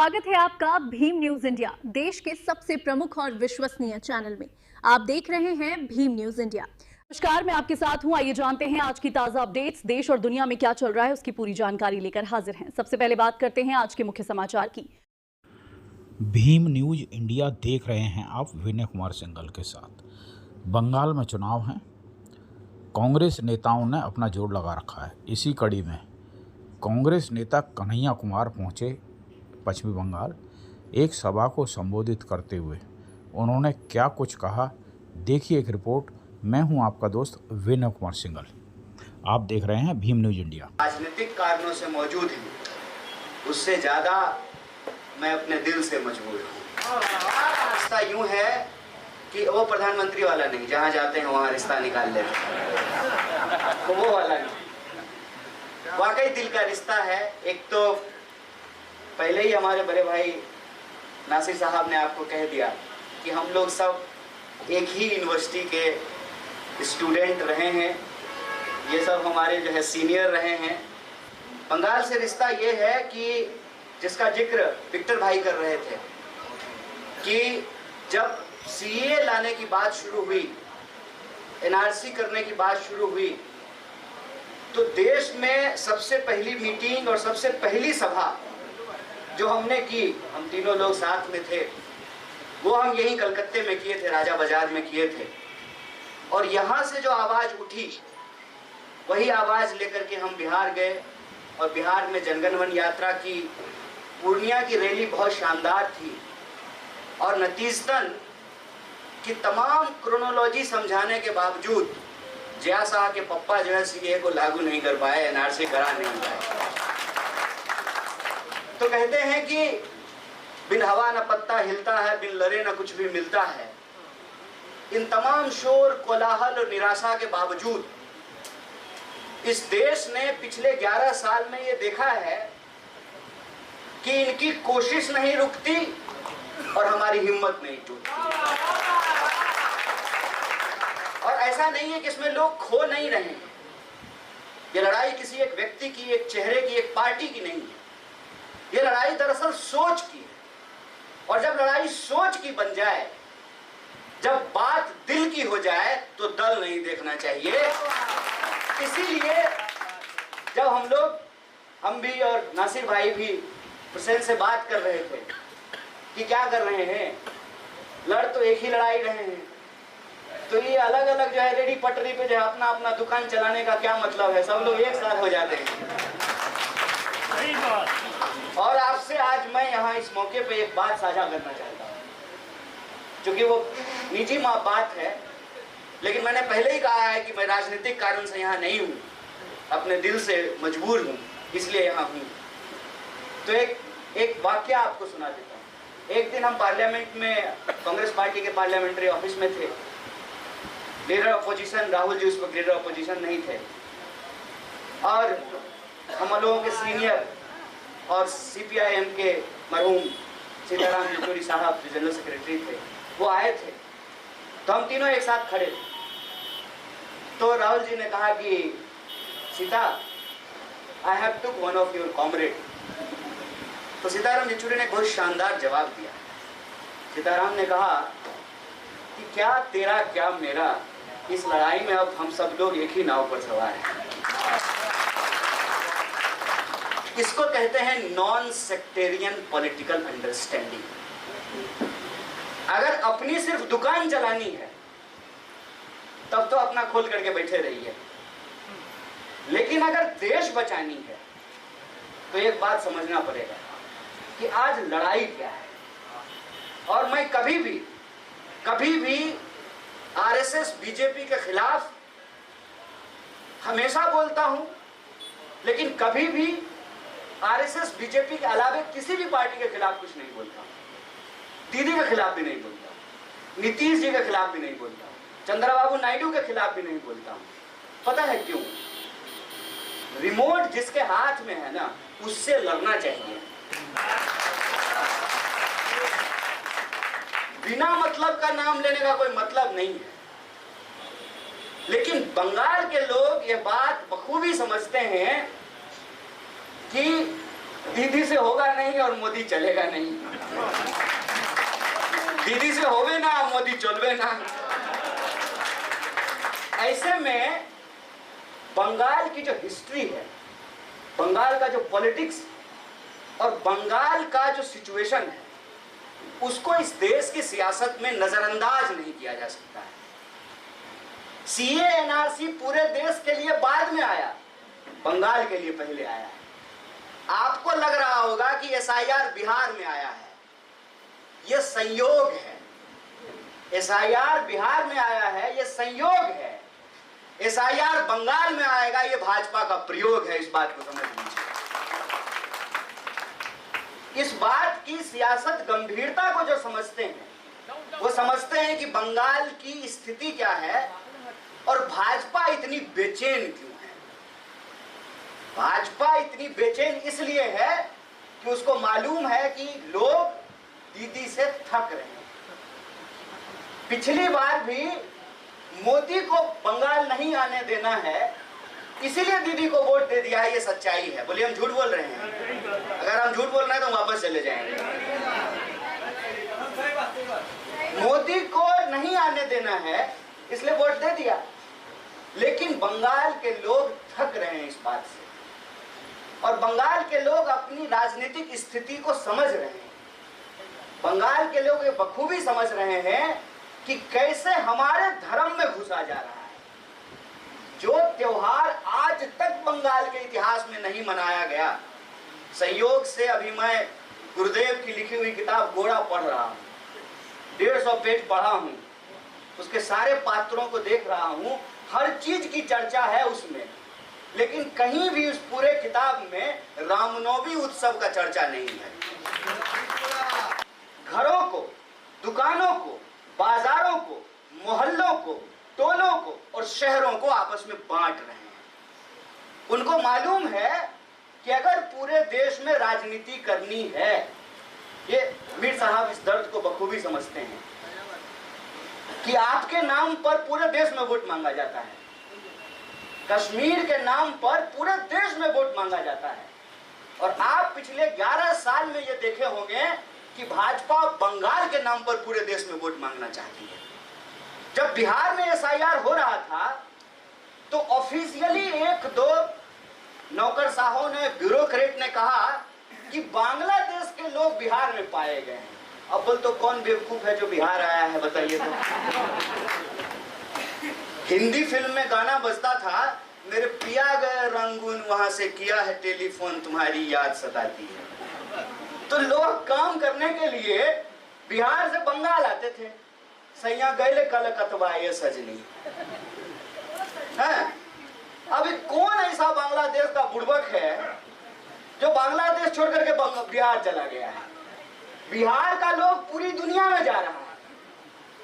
स्वागत है आपका भीम न्यूज इंडिया, देश के सबसे प्रमुख और विश्वसनीय चैनल में। आप देख रहे हैं भीम न्यूज इंडिया। नमस्कार, मैं आपके साथ हूं। आइए जानते हैं आज की ताजा अपडेट्स। देश और दुनिया में क्या चल रहा है उसकी पूरी जानकारी लेकर हाजिर हैं। सबसे पहले बात करते हैं आज के मुख्य समाचार की। भीम न्यूज इंडिया देख रहे हैं आप विनय कुमार सिंघल के साथ। बंगाल में चुनाव हैं। कांग्रेस नेताओं ने अपना जोर लगा रखा है। इसी कड़ी में कांग्रेस नेता कन्हैया कुमार पहुंचे पश्चिमी बंगाल। एक सभा को संबोधित करते हुए उन्होंने क्या कुछ कहा, देखिए एक रिपोर्ट। मैं हूं आपका दोस्त विनय कुमार सिंघल। आप देख रहे हैं भीम न्यूज इंडिया। राजनीतिक कारणों से मौजूद हूँ, उससे ज़्यादा मैं अपने दिल से मजबूर हूँ। रिश्ता यूँ है कि वो प्रधानमंत्री वाला नहीं, जहाँ जाते हैं वहाँ रिश्ता निकाल लेते हैं, तो वो वाला नहीं। वाकई दिल का रिश्ता है। एक तो पहले ही हमारे बड़े भाई नासिर साहब ने आपको कह दिया कि हम लोग सब एक ही यूनिवर्सिटी के स्टूडेंट रहे हैं। ये सब हमारे जो है सीनियर रहे हैं। बंगाल से रिश्ता ये है कि जिसका जिक्र विक्टर भाई कर रहे थे कि जब सीए लाने की बात शुरू हुई, एनआरसी करने की बात शुरू हुई, तो देश में सबसे पहली मीटिंग और सबसे पहली सभा जो हमने की, हम तीनों लोग साथ में थे, वो हम यहीं कलकत्ते में किए थे, राजा बाजार में किए थे। और यहाँ से जो आवाज़ उठी वही आवाज़ लेकर के हम बिहार गए और बिहार में जनगण मन यात्रा की। पूर्णिया की रैली बहुत शानदार थी और नतीजतन कि तमाम क्रोनोलॉजी समझाने के बावजूद जया शाह के पप्पा जो है सीए को लागू नहीं कर पाए, एनआरसी करा नहीं पाए। तो कहते हैं कि बिन हवा न पत्ता हिलता है, बिन लड़े न कुछ भी मिलता है। इन तमाम शोर, कोलाहल और निराशा के बावजूद इस देश ने पिछले 11 साल में ये देखा है कि इनकी कोशिश नहीं रुकती और हमारी हिम्मत नहीं टूटती। और ऐसा नहीं है कि इसमें लोग खो नहीं रहे हैं। ये लड़ाई किसी एक व्यक्ति की, एक चेहरे की, एक पार्टी की नहीं है। ये लड़ाई दरअसल सोच की है। और जब लड़ाई सोच की बन जाए, जब बात दिल की हो जाए, तो दल नहीं देखना चाहिए। इसीलिए जब हम भी और नासिर भाई भी हुसैन से बात कर रहे थे कि क्या कर रहे हैं, लड़ तो एक ही लड़ाई रहे हैं, तो ये अलग अलग जो है रेडी पटरी पे जो है अपना अपना दुकान चलाने का क्या मतलब है, सब लोग एक साथ हो जाते हैं। और आपसे आज मैं यहाँ इस मौके पे एक बात साझा करना चाहता हूँ, क्योंकि वो निजी बात है, लेकिन मैंने पहले ही कहा है कि मैं राजनीतिक कारण से यहाँ नहीं हूँ, अपने दिल से मजबूर हूँ, इसलिए यहाँ हूँ। तो एक वाकया आपको सुना देता हूँ। एक दिन हम पार्लियामेंट में, कांग्रेस पार्टी के पार्लियामेंट्री ऑफिस में थे। लीडर अपोजिशन राहुल जी उस वक्त लीडर अपोजिशन नहीं थे, और हम लोगों के सीनियर और सीपीआईएम के मरहूम सीताराम येचुरी साहब जो जनरल सेक्रेटरी थे, वो आए थे। तो हम तीनों एक साथ खड़े थे। तो राहुल जी ने कहा कि Sita, I have took one of your comrade. तो सीताराम येचुरी ने बहुत शानदार जवाब दिया। सीताराम ने कहा कि क्या तेरा क्या मेरा, इस लड़ाई में अब हम सब लोग एक ही नाव पर सवार हैं। इसको कहते हैं नॉन सेक्टेरियन पॉलिटिकल अंडरस्टैंडिंग। अगर अपनी सिर्फ दुकान चलानी है तब तो अपना खोल करके बैठे रहिए, लेकिन अगर देश बचानी है तो एक बात समझना पड़ेगा कि आज लड़ाई क्या है। और मैं कभी भी आरएसएस बीजेपी के खिलाफ हमेशा बोलता हूं, लेकिन कभी भी आरएसएस बीजेपी के अलावा किसी भी पार्टी के खिलाफ कुछ नहीं बोलता। दीदी के खिलाफ भी नहीं बोलता, नीतीश जी के खिलाफ भी नहीं बोलता, चंद्रबाबू नायडू के खिलाफ भी नहीं बोलता। पता है क्यों? रिमोट जिसके हाथ में है ना, उससे लड़ना चाहिए। बिना मतलब का नाम लेने का कोई मतलब नहीं है। लेकिन बंगाल के लोग ये बात बखूबी समझते हैं कि दीदी से होगा नहीं और मोदी चलेगा नहीं। दीदी से होवे ना, मोदी चलवे ना। ऐसे में बंगाल की जो हिस्ट्री है, बंगाल का जो पॉलिटिक्स और बंगाल का जो सिचुएशन है, उसको इस देश की सियासत में नजरअंदाज नहीं किया जा सकता है। सीए एनआरसी पूरे देश के लिए बाद में आया, बंगाल के लिए पहले आया है। आपको लग रहा होगा कि एसआईआर बिहार में आया है, यह संयोग है। एसआईआर बिहार में आया है, यह संयोग है। एसआईआर बंगाल में आएगा, यह भाजपा का प्रयोग है। इस बात को समझ लीजिए। इस बात की सियासत गंभीरता को जो समझते हैं, वो समझते हैं कि बंगाल की स्थिति क्या है और भाजपा इतनी बेचैन क्यों है। भाजपा इतनी बेचैन इसलिए है कि उसको मालूम है कि लोग दीदी से थक रहे हैं। पिछली बार भी मोदी को बंगाल नहीं आने देना है, इसीलिए दीदी को वोट दे दिया है। ये सच्चाई है। बोलिए हम झूठ बोल रहे हैं? अगर हम झूठ बोल रहे हैं तो वापस चले जाएंगे। मोदी को नहीं आने देना है इसलिए वोट दे दिया, लेकिन बंगाल के लोग थक रहे हैं इस बात से, और बंगाल के लोग अपनी राजनीतिक स्थिति को समझ रहे हैं। बंगाल के लोग ये बखूबी समझ रहे हैं कि कैसे हमारे धर्म में घुसा जा रहा है। जो त्योहार आज तक बंगाल के इतिहास में नहीं मनाया गया, संयोग से अभी मैं गुरुदेव की लिखी हुई किताब गोड़ा पढ़ रहा हूँ, 150 पेज पढ़ा हूँ, उसके सारे पात्रों को देख रहा हूँ, हर चीज की चर्चा है उसमें, लेकिन कहीं भी उस पूरे किताब में रामनवमी उत्सव का चर्चा नहीं है। घरों को, दुकानों को, बाजारों को, मोहल्लों को, टोलों को और शहरों को आपस में बांट रहे हैं। उनको मालूम है कि अगर पूरे देश में राजनीति करनी है, ये मीर साहब इस दर्द को बखूबी समझते हैं कि आपके नाम पर पूरे देश में वोट मांगा जाता है, कश्मीर के नाम पर पूरे देश में वोट मांगा जाता है। और आप पिछले 11 साल में ये देखे होंगे कि भाजपा बंगाल के नाम पर पूरे देश में वोट मांगना चाहती है। जब बिहार में एसआईआर हो रहा था तो ऑफिशियली 1-2 नौकरशाहों ने, ब्यूरोक्रेट ने कहा कि बांग्लादेश के लोग बिहार में पाए गए हैं। अब बोल तो कौन बेवकूफ है जो बिहार आया है, बताइए तो। हिंदी फिल्म में गाना बजता था, मेरे पिया गए रंगून वहां से किया है टेलीफोन तुम्हारी याद सताती है। तो लोग काम करने के लिए बिहार से बंगाल आते थे। सैया गए कलकत्ता ये सजनी है। अभी कौन ऐसा बांग्लादेश का बुड़बक है जो बांग्लादेश छोड़ करके बिहार चला गया है? बिहार का लोग पूरी दुनिया में जा रहा है।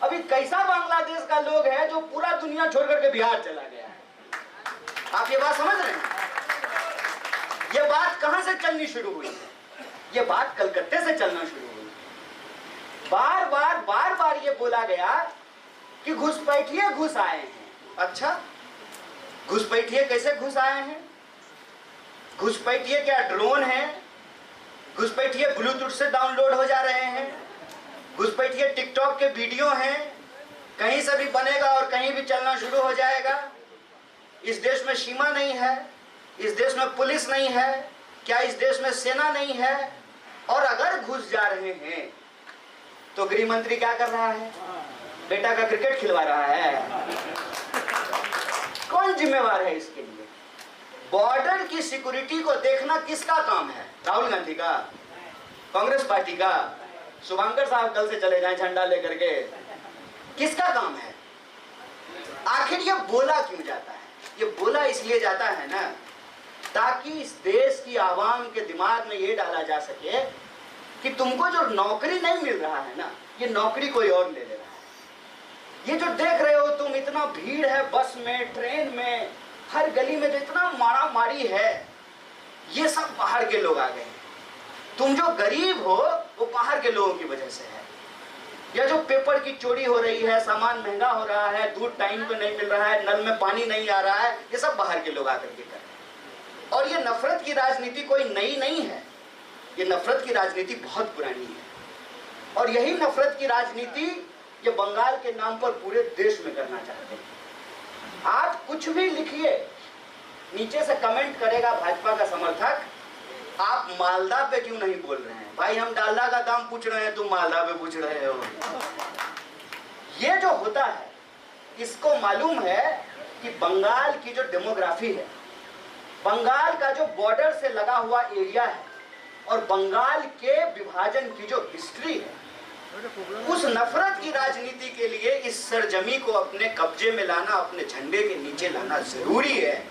अभी कैसा बांग्लादेश का लोग है जो पूरा दुनिया छोड़ करके बिहार चला गया है? आप ये बात समझ रहे हैं? ये बात कहां से चलनी शुरू हुई है? ये बात कलकत्ते से चलना शुरू हुई। बार बार ये बोला गया कि घुसपैठिए घुस आए हैं। अच्छा, घुसपैठिए कैसे घुस आए हैं? घुसपैठिए क्या ड्रोन है? घुसपैठिए ब्लूटूथ से डाउनलोड हो जा रहे हैं? घुसपैठिए टिकटॉक के वीडियो हैं, कहीं से भी बनेगा और कहीं भी चलना शुरू हो जाएगा। इस देश में सीमा नहीं है, इस देश में पुलिस नहीं है, क्या इस देश में सेना नहीं है? और अगर घुस जा रहे हैं तो गृह मंत्री क्या कर रहा है? बेटा का क्रिकेट खिलवा रहा है। कौन जिम्मेवार है इसके लिए? बॉर्डर की सिक्योरिटी को देखना किसका काम है? राहुल गांधी का? कांग्रेस पार्टी का? शुभंकर साहब कल से चले जाएं झंडा लेकर के। किसका काम है? आखिर ये बोला क्यों जाता है? ये बोला इसलिए जाता है ना, ताकि इस देश की आवाम के दिमाग में ये डाला जा सके कि तुमको जो नौकरी नहीं मिल रहा है ना, ये नौकरी कोई और ले ले रहा है। ये जो देख रहे हो तुम, इतना भीड़ है बस में, ट्रेन में, हर गली में जो इतना मारा मारी है, ये सब बाहर के लोग आ गए। तुम जो गरीब हो वो बाहर के लोगों की वजह से है। या जो पेपर की चोरी हो रही है, सामान महंगा हो रहा है, दूध टाइम पे नहीं मिल रहा है, नल में पानी नहीं आ रहा है, ये सब बाहर के लोग आकर के कर रहे हैं। और ये नफरत की राजनीति कोई नई नहीं है। ये नफरत की राजनीति बहुत पुरानी है और यही नफरत की राजनीति ये बंगाल के नाम पर पूरे देश में करना चाहते हैं। आप कुछ भी लिखिए, नीचे से कमेंट करेगा भाजपा का समर्थक, आप मालदा पे क्यों नहीं बोल रहे हैं? भाई हम डालडा का दाम पूछ रहे हैं, तुम मालदा पे पूछ रहे हो। ये जो होता है, इसको मालूम है कि बंगाल की जो डेमोग्राफी है, बंगाल का जो बॉर्डर से लगा हुआ एरिया है और बंगाल के विभाजन की जो हिस्ट्री है, उस नफरत की राजनीति के लिए इस सरजमी को अपने कब्जे में लाना, अपने झंडे के नीचे लाना जरूरी है।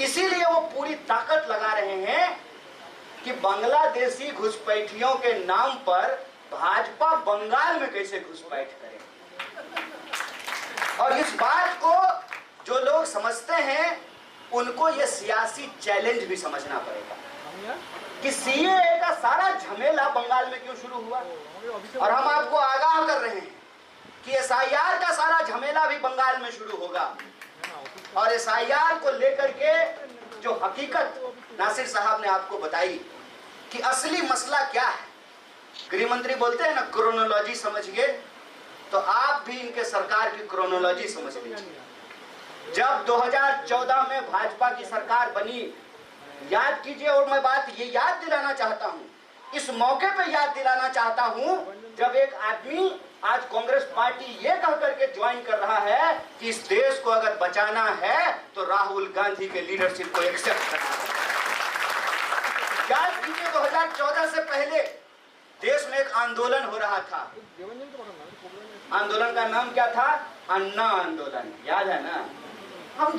इसीलिए वो पूरी ताकत लगा रहे हैं कि बांग्लादेशी घुसपैठियों के नाम पर भाजपा बंगाल में कैसे घुसपैठ करे। और इस बात को जो लोग समझते हैं उनको ये सियासी चैलेंज भी समझना पड़ेगा कि सीएए का सारा झमेला बंगाल में क्यों शुरू हुआ। और हम आपको आगाह कर रहे हैं कि एसआईआर का सारा झमेला भी बंगाल में शुरू होगा। और एसआईआर को लेकर के जो हकीकत नासिर साहब ने आपको बताई कि असली मसला क्या है, गृह मंत्री बोलते हैं ना क्रोनोलॉजी समझिए, तो आप भी इनके सरकार की क्रोनोलॉजी समझ लीजिए। जब 2014 में भाजपा की सरकार बनी, याद कीजिए, और मैं बात ये याद दिलाना चाहता हूं, इस मौके पे याद दिलाना चाहता हूं, जब एक आदमी आज कांग्रेस पार्टी ये कह करके ज्वाइन कर रहा है कि इस देश को अगर बचाना है तो राहुल गांधी के लीडरशिप को एक्सेप्ट करना है। याद कीजिए 2014 से पहले देश में एक आंदोलन हो रहा था। आंदोलन का नाम क्या था? अन्ना आंदोलन। याद है ना? हम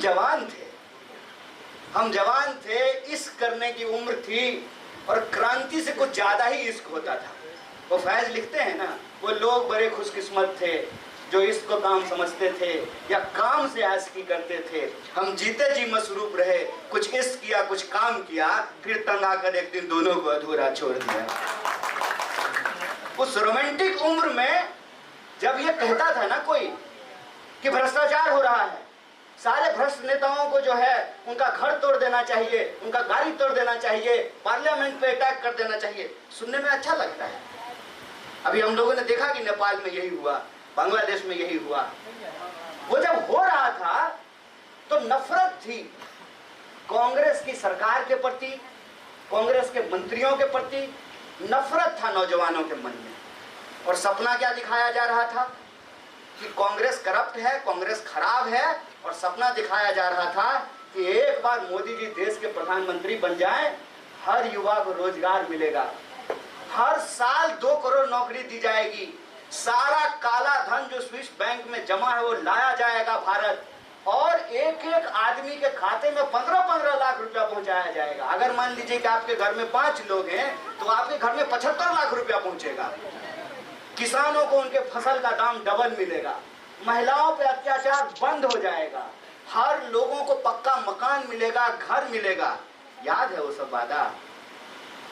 जवान थे, इश्क करने की उम्र थी और क्रांति से कुछ ज्यादा ही इश्क होता था। वो फैज लिखते हैं ना, वो लोग बड़े खुशकिस्मत थे जो इश्क को काम समझते थे या काम से आशिकी करते थे। हम जीते जी मसरूफ रहे, कुछ इश्क किया, कुछ काम किया, फिर तंग आकर एक दिन दोनों को अधूरा छोड़ दिया। उस रोमांटिक उम्र में जब ये कहता था ना कोई कि भ्रष्टाचार हो रहा है, सारे भ्रष्ट नेताओं को जो है उनका घर तोड़ देना चाहिए, उनका गाड़ी तोड़ देना चाहिए, पार्लियामेंट पे अटैक कर देना चाहिए, सुनने में अच्छा लगता है। अभी हम लोगों ने देखा कि नेपाल में यही हुआ, बांग्लादेश में यही हुआ। वो जब हो रहा था तो नफरत थी कांग्रेस की सरकार के प्रति, कांग्रेस के मंत्रियों के प्रति नफरत था नौजवानों के मन में। और सपना क्या दिखाया जा रहा था कि कांग्रेस करप्ट है, कांग्रेस खराब है, और सपना दिखाया जा रहा था कि एक बार मोदी जी देश के प्रधानमंत्री बन जाएं, हर युवा को रोजगार मिलेगा, हर साल 2 करोड़ नौकरी दी जाएगी, सारा काला धन जो स्विस बैंक में जमा है वो लाया जाएगा भारत, और एक एक आदमी के खाते में 15-15 लाख रुपया पहुंचाया जाएगा। अगर मान लीजिए कि आपके घर में 5 लोग हैं तो आपके घर में 75 लाख रुपया पहुंचेगा। किसानों को उनके फसल का दाम डबल मिलेगा, महिलाओं पे अत्याचार बंद हो जाएगा, हर लोगों को पक्का मकान मिलेगा, घर मिलेगा। याद है वो सब वादा?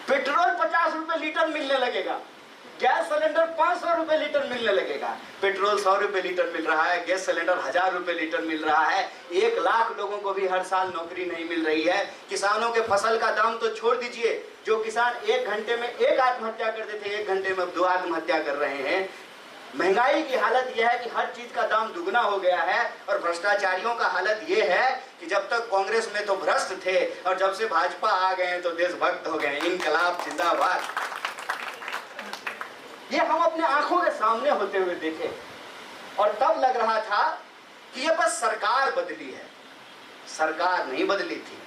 पेट्रोल 50 रुपए लीटर मिलने लगेगा, गैस सिलेंडर 500 रुपए लीटर मिलने लगेगा। पेट्रोल 100 रुपए लीटर मिल रहा है, गैस सिलेंडर 1000 रुपए लीटर मिल रहा है। 1 लाख लोगों को भी हर साल नौकरी नहीं मिल रही है। किसानों के फसल का दाम तो छोड़ दीजिए, जो किसान 1 घंटे में 1 आत्महत्या करते थे, 1 घंटे में 2 आत्महत्या कर रहे हैं। महंगाई की हालत यह है कि हर चीज का दाम दुगना हो गया है। और भ्रष्टाचारियों का हालत यह है कि जब तक कांग्रेस में तो भ्रष्ट थे और जब से भाजपा आ गए हैं तो देशभक्त हो गए। इनकलाब जिंदाबाद। ये हम अपने आंखों के सामने होते हुए देखे और तब लग रहा था कि ये बस सरकार बदली है। सरकार नहीं बदली थी,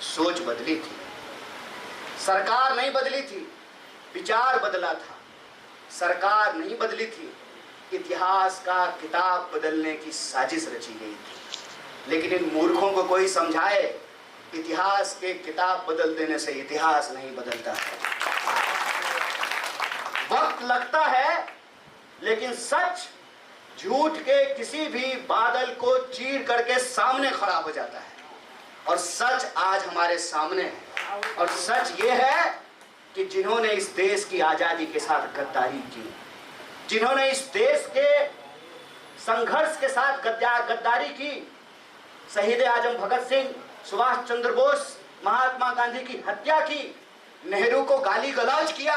सोच बदली थी। सरकार नहीं बदली थी, विचार बदला था। सरकार नहीं बदली थी, इतिहास का किताब बदलने की साजिश रची गई थी। लेकिन इन मूर्खों को कोई समझाए, इतिहास के किताब बदल देने से इतिहास नहीं बदलता है। वक्त लगता है, लेकिन सच झूठ के किसी भी बादल को चीर करके सामने खड़ा हो जाता है। और सच आज हमारे सामने है। और सच ये है कि जिन्होंने इस देश की आजादी के साथ गद्दारी की, जिन्होंने इस देश के संघर्ष के साथ गद्दारी की, शहीद आजम भगत सिंह, सुभाष चंद्र बोस, महात्मा गांधी की हत्या की, नेहरू को गाली गलौज किया,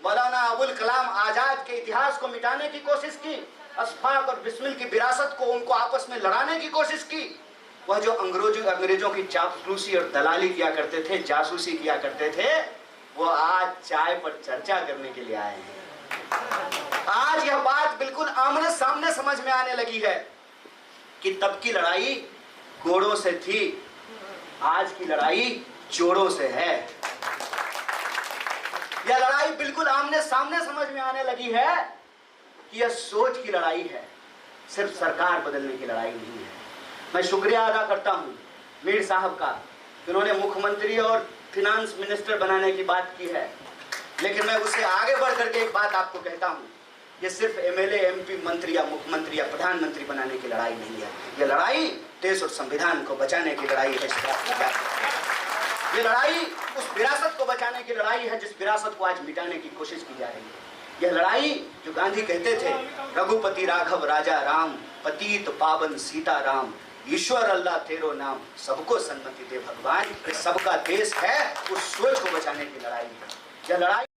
मौलाना अबुल कलाम आजाद के इतिहास को मिटाने की कोशिश की, अशफाक और बिस्मिल की विरासत को उनको आपस में लड़ाने की कोशिश की। वह जो अंग्रेजों की चापलूसी और दलाली किया करते थे, जासूसी किया करते थे, वो आज चाय पर चर्चा करने के लिए आए हैं। आज यह बात बिल्कुल आमने सामने समझ में आने लगी है कि तब की लड़ाई घोड़ों से थी, आज की लड़ाई जोड़ों से है। यह लड़ाई बिल्कुल आमने सामने समझ में आने लगी है कि यह सोच की लड़ाई है, सिर्फ सरकार बदलने की लड़ाई नहीं है। मैं शुक्रिया अदा करता हूं मीर साहब का, उन्होंने मुख्यमंत्री और फिनांस मिनिस्टर बनाने की बात की है, लेकिन मैं उससे आगे बढ़ करके एक बात आपको कहता हूं, ये सिर्फ एमएलए, एमपी, मंत्री या मुख्यमंत्री या प्रधानमंत्री बनाने की लड़ाई नहीं है। यह लड़ाई देश और संविधान को बचाने की लड़ाई है। ये लड़ाई उस विरासत को बचाने की लड़ाई है जिस विरासत को आज मिटाने की कोशिश की जा रही है। यह लड़ाई जो गांधी कहते थे, रघुपति राघव राजा राम, पतित पावन सीता राम, ईश्वर अल्लाह तेरो नाम, सबको सन्मति दे भगवान, सबका देश है, उस सोच को बचाने की लड़ाई है। यह लड़ाई